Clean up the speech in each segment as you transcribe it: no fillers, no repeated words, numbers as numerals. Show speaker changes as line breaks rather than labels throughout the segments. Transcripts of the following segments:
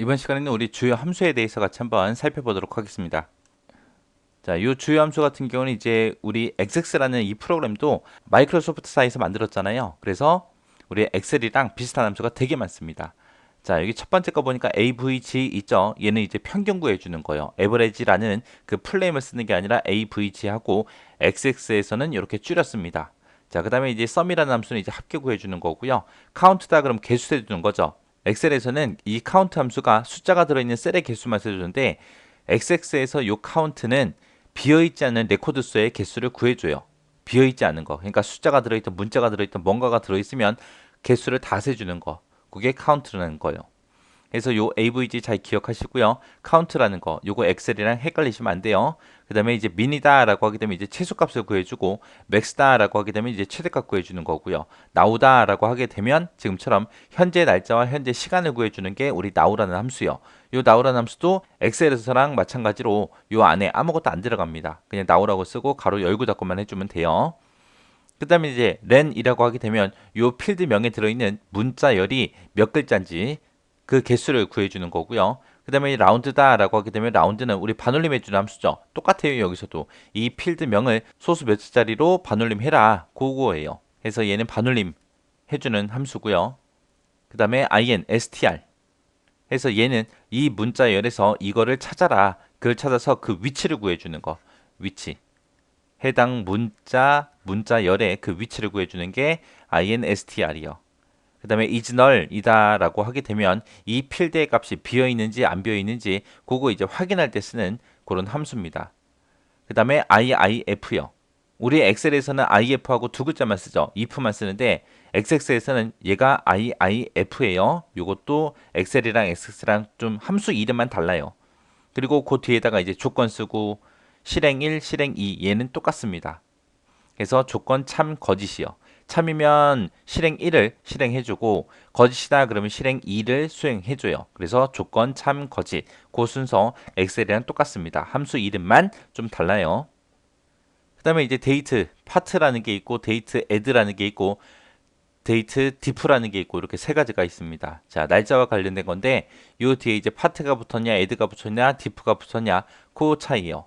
이번 시간에는 우리 주요 함수에 대해서 같이 한번 살펴보도록 하겠습니다. 자, 이 주요 함수 같은 경우는 이제 우리 XX라는 이 프로그램도 마이크로소프트사에서 만들었잖아요. 그래서 우리 엑셀이랑 비슷한 함수가 되게 많습니다. 자, 여기 첫 번째 거 보니까 AVG 있죠? 얘는 이제 평균 구해주는 거예요. average라는 그 풀네임을 쓰는 게 아니라 AVG하고 XX에서는 이렇게 줄였습니다. 자, 그 다음에 이제 sum이라는 함수는 이제 합계 구해주는 거고요. count다 그럼 개수 세주는 거죠. 엑셀에서는 이 count 함수가 숫자가 들어있는 셀의 개수만 세주는데 XX에서 이 count는 비어있지 않은 레코드 수의 개수를 구해줘요. 비어있지 않은 거. 그러니까 숫자가 들어있던 문자가 들어있던 뭔가가 들어있으면 개수를 다 세주는 거. 그게 count라는 거예요. 그래서 요 AVG 잘 기억하시고요. count라는 거, 요거 엑셀이랑 헷갈리시면 안 돼요. 그 다음에 이제 min이다라고 하게 되면 이제 최소값을 구해주고 max다라고 하게 되면 이제 최대값 구해주는 거고요. now다라고 하게 되면 지금처럼 현재 날짜와 현재 시간을 구해주는 게 우리 now라는 함수요. 요 now라는 함수도 엑셀에서랑 마찬가지로 요 안에 아무것도 안 들어갑니다. 그냥 now라고 쓰고 가로 열고 닫고만 해주면 돼요. 그 다음에 이제 len이라고 하게 되면 요 필드명에 들어있는 문자열이 몇 글자인지 그 개수를 구해주는 거고요. 그 다음에 라운드다라고 하게 되면 라운드는 우리 반올림 해주는 함수죠. 똑같아요. 여기서도 이 필드명을 소수 몇 자리로 반올림 해라. 그거예요. 그래서 얘는 반올림 해주는 함수고요. 그 다음에 str 해서 얘는 이 문자열에서 이거를 찾아라. 그걸 찾아서 그 위치를 구해주는 거. 위치. 해당 문자열의 그 위치를 구해주는 게 instr이요. 그 다음에 is null이다 라고 하게 되면 이 필드의 값이 비어있는지 안 비어있는지 그거 이제 확인할 때 쓰는 그런 함수입니다. 그 다음에 if요. 우리 엑셀에서는 if하고 두 글자만 쓰죠. if만 쓰는데 XX에서는 얘가 if예요. 이것도 엑셀이랑 XX랑 좀 함수 이름만 달라요. 그리고 그 뒤에다가 이제 조건 쓰고 실행 1, 실행 2 얘는 똑같습니다. 그래서 조건 참 거짓이요. 참이면 실행 1을 실행해주고 거짓이다 그러면 실행 2를 수행해줘요. 그래서 조건 참 거짓 그 순서 엑셀이랑 똑같습니다. 함수 이름만 좀 달라요. 그 다음에 이제 데이트 파트라는 게 있고 데이트 애드라는 게 있고 데이트 디프라는 게 있고 이렇게 세 가지가 있습니다. 자, 날짜와 관련된 건데 요 뒤에 이제 파트가 붙었냐 애드가 붙었냐 디프가 붙었냐 그 차이요.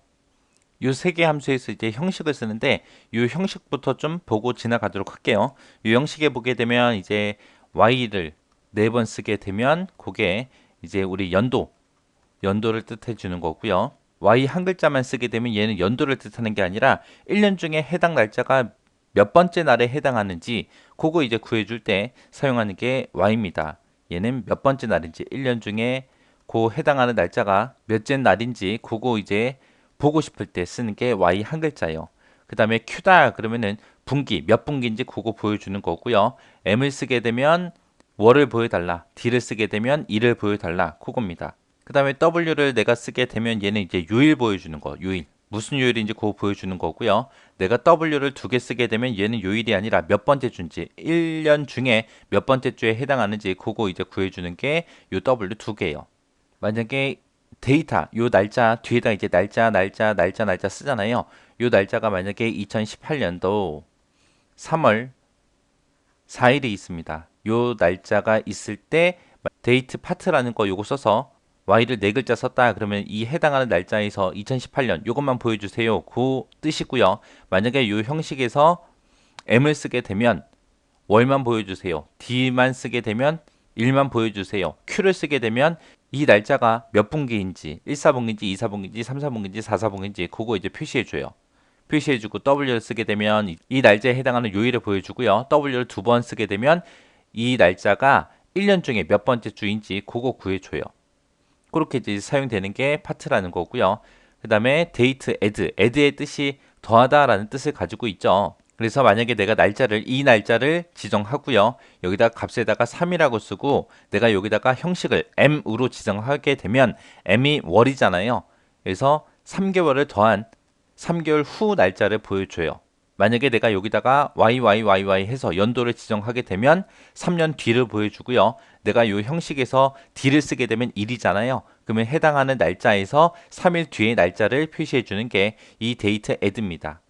요 세 개 함수에서 이제 형식을 쓰는데 요 형식부터 좀 보고 지나가도록 할게요. 요 형식에 보게 되면 이제 y를 4번 쓰게 되면 그게 이제 우리 연도를 뜻해 주는 거고요. y 한 글자만 쓰게 되면 얘는 연도를 뜻하는 게 아니라 1년 중에 해당 날짜가 몇 번째 날에 해당하는지 그거 이제 구해줄 때 사용하는 게 y입니다. 얘는 몇 번째 날인지 1년 중에 그 해당하는 날짜가 몇째 날인지 그거 이제 보고 싶을 때 쓰는 게 y 한 글자예요. 그 다음에 q다 그러면은 분기 몇 분기인지 그거 보여주는 거고요. m을 쓰게 되면 월을 보여달라. d를 쓰게 되면 일을 보여달라. 그겁니다. 그 다음에 w를 내가 쓰게 되면 얘는 이제 요일 보여주는 거. 요일. 무슨 요일인지 그거 보여주는 거고요. 내가 w를 두 개 쓰게 되면 얘는 요일이 아니라 몇 번째 주인지 1년 중에 몇 번째 주에 해당하는지 그거 이제 구해주는 게 요 w 두 개예요. 만약에 데이터 요 날짜 뒤에다 이제 날짜 쓰잖아요. 요 날짜가 만약에 2018년도 3월 4일이 있습니다. 요 날짜가 있을 때 데이트 파트라는 거 요거 써서 y를 네 글자 썼다 그러면 이 해당하는 날짜에서 2018년 요것만 보여주세요. 그 뜻이고요. 만약에 요 형식에서 m을 쓰게 되면 월만 보여주세요. d만 쓰게 되면 일만 보여주세요. q를 쓰게 되면 이 날짜가 몇 분기인지 1사분기인지 2사분기인지 3사분기인지 4사분기인지 그거 이제 표시해줘요. 표시해주고 W를 쓰게 되면 이 날짜에 해당하는 요일을 보여주고요. W를 두 번 쓰게 되면 이 날짜가 1년 중에 몇 번째 주인지 그거 구해줘요. 그렇게 이제 사용되는 게 파트라는 거고요. 그 다음에 데이트, 애드의 뜻이 더하다라는 뜻을 가지고 있죠. 그래서 만약에 내가 이 날짜를 지정하고요. 여기다 값에다가 3이라고 쓰고 내가 여기다가 형식을 m으로 지정하게 되면 m이 월이잖아요. 그래서 3개월을 더한 3개월 후 날짜를 보여줘요. 만약에 내가 여기다가 YYYY 해서 연도를 지정하게 되면 3년 뒤를 보여주고요. 내가 이 형식에서 D를 쓰게 되면 1이잖아요. 그러면 해당하는 날짜에서 3일 뒤의 날짜를 표시해 주는 게 이 데이트 애드입니다.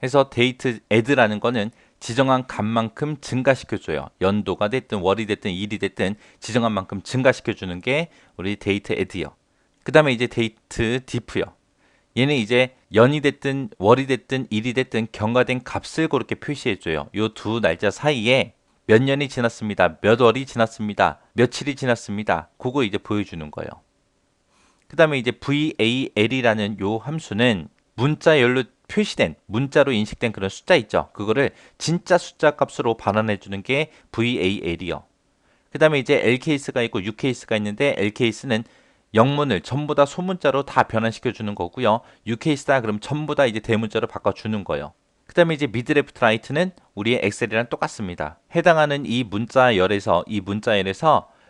해서 데이트 애드라는 거는 지정한 값만큼 증가시켜줘요. 연도가 됐든 월이 됐든 일이 됐든 지정한 만큼 증가시켜주는 게 우리 데이트 애드요. 그 다음에 이제 데이트 diff요. 얘는 이제 연이 됐든 월이 됐든 일이 됐든 경과된 값을 그렇게 표시해줘요. 요 두 날짜 사이에 몇 년이 지났습니다. 몇 월이 지났습니다. 며칠이 지났습니다. 그거 이제 보여주는 거예요. 그 다음에 이제 VAL이라는 요 함수는 문자열로 표시된 문자로 인식된 그런 숫자 있죠. 그거를 진짜 숫자 값으로 반환해 주는 게 VAL이요. 그 다음에 이제 LKS가 있고 UKS가 있는데 LKS는 영문을 전부 다 소문자로 다 변환시켜 주는 거고요. UKS다 그럼 전부 다 이제 대문자로 바꿔 주는 거예요. 그 다음에 이제 미드 레프트 라이트는 우리의 엑셀이랑 똑같습니다. 해당하는 이 문자열에서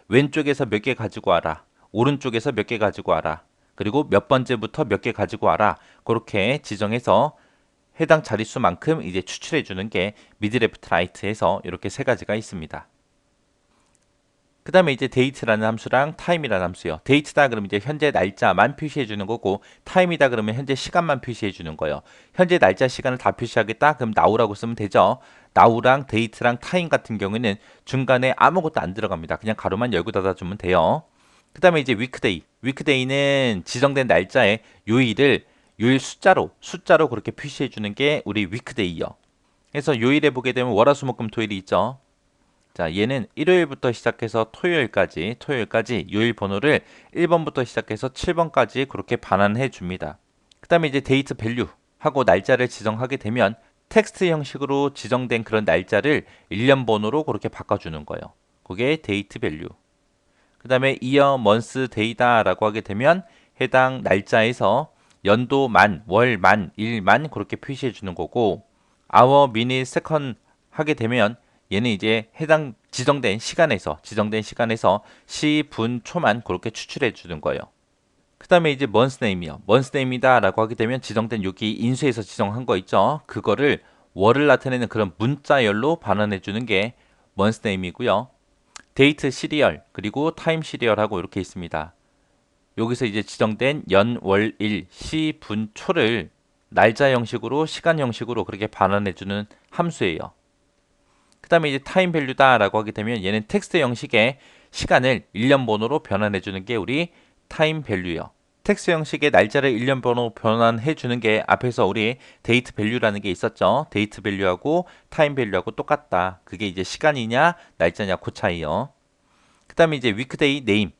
왼쪽에서 몇 개 가지고 와라. 오른쪽에서 몇 개 가지고 와라. 그리고 몇 번째부터 몇 개 가지고 와라. 그렇게 지정해서 해당 자릿수만큼 이제 추출해 주는 게 미드 레프트 라이트에서 이렇게 세 가지가 있습니다. 그 다음에 이제 데이트라는 함수랑 타임이라는 함수요. 데이트다 그러면 이제 현재 날짜만 표시해 주는 거고 타임이다 그러면 현재 시간만 표시해 주는 거예요. 현재 날짜 시간을 다 표시하겠다? 그럼 now라고 쓰면 되죠. now랑 데이트랑 타임 같은 경우에는 중간에 아무것도 안 들어갑니다. 그냥 가로만 열고 닫아주면 돼요. 그 다음에 이제 위크데이. 위크데이는 지정된 날짜에 요일을 요일 숫자로 그렇게 표시해 주는 게 우리 위크데이요. 그래서 요일에 보게 되면 월화수목금토일이 있죠. 자, 얘는 일요일부터 시작해서 토요일까지 요일 번호를 1번부터 시작해서 7번까지 그렇게 반환해 줍니다. 그 다음에 이제 데이트 밸류 하고 날짜를 지정하게 되면 텍스트 형식으로 지정된 그런 날짜를 1년 번호로 그렇게 바꿔주는 거예요. 그게 데이트 밸류. 그 다음에 이어, 먼스, 데이다 라고 하게 되면 해당 날짜에서 연도 만, 월 만, 일 만 그렇게 표시해 주는 거고 아워, 미닛, 세컨 하게 되면 얘는 이제 해당 지정된 시간에서 시, 분, 초만 그렇게 추출해 주는 거예요. 그 다음에 이제 month name이요. month name이다 라고 하게 되면 지정된 여기 인수에서 지정한 거 있죠. 그거를 월을 나타내는 그런 문자열로 반환해 주는 게 month name이고요. 데이트 시리얼 그리고 타임 시리얼하고 이렇게 있습니다. 여기서 이제 지정된 연, 월, 일, 시, 분, 초를 날짜 형식으로 시간 형식으로 그렇게 반환해 주는 함수예요. 그 다음에 이제 타임 밸류다 라고 하게 되면 얘는 텍스트 형식의 시간을 1년 번호로 변환해 주는 게 우리 타임 밸류요. 텍스트 형식의 날짜를 1년 번호 변환해 주는 게 앞에서 우리 데이트 밸류라는 게 있었죠. 데이트 밸류하고 타임 밸류하고 똑같다. 그게 이제 시간이냐 날짜냐 그 차이요. 그 다음에 이제 위크데이 네임.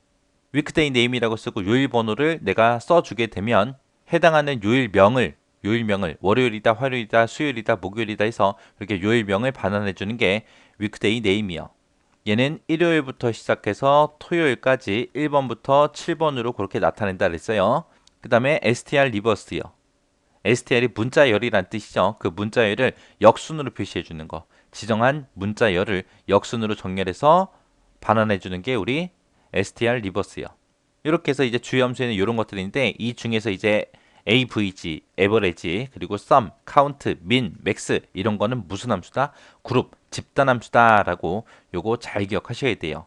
위크데이 네임이라고 쓰고 요일 번호를 내가 써주게 되면 해당하는 요일명을 월요일이다, 화요일이다, 수요일이다, 목요일이다 해서 이렇게 요일명을 반환해 주는 게 위크데이 네임이요. 얘는 일요일부터 시작해서 토요일까지 1번부터 7번으로 그렇게 나타낸다 그랬어요. 그 다음에 str 리버스요. str이 문자열이란 뜻이죠. 그 문자열을 역순으로 표시해 주는 거. 지정한 문자열을 역순으로 정렬해서 반환해 주는 게 우리 str 리버스요. 이렇게 해서 이제 주요 함수에는 이런 것들인데 이 중에서 이제 AVG, 에버리지, 그리고 sum, count, min, max 이런 거는 무슨 함수다? 그룹, 집단 함수다라고 요거 잘 기억하셔야 돼요.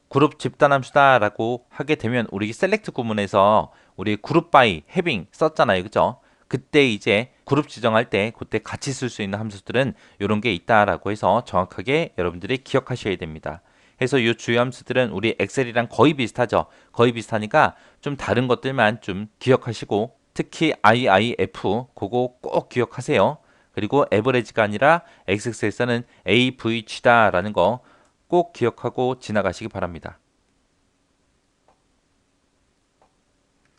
그룹 집단 함수다라고 하게 되면 우리 셀렉트 구문에서 우리 그룹 바이, 해빙 썼잖아요. 그죠? 그때 이제 그룹 지정할 때 그때 같이 쓸 수 있는 함수들은 이런 게 있다라고 해서 정확하게 여러분들이 기억하셔야 됩니다. 해서 이 주요 함수들은 우리 엑셀이랑 거의 비슷하죠. 거의 비슷하니까 좀 다른 것들만 좀 기억하시고 특히 IIF 그거 꼭 기억하세요. 그리고 에버리지가 아니라 XX에서는 AVG다라는 거 꼭 기억하고 지나가시기 바랍니다.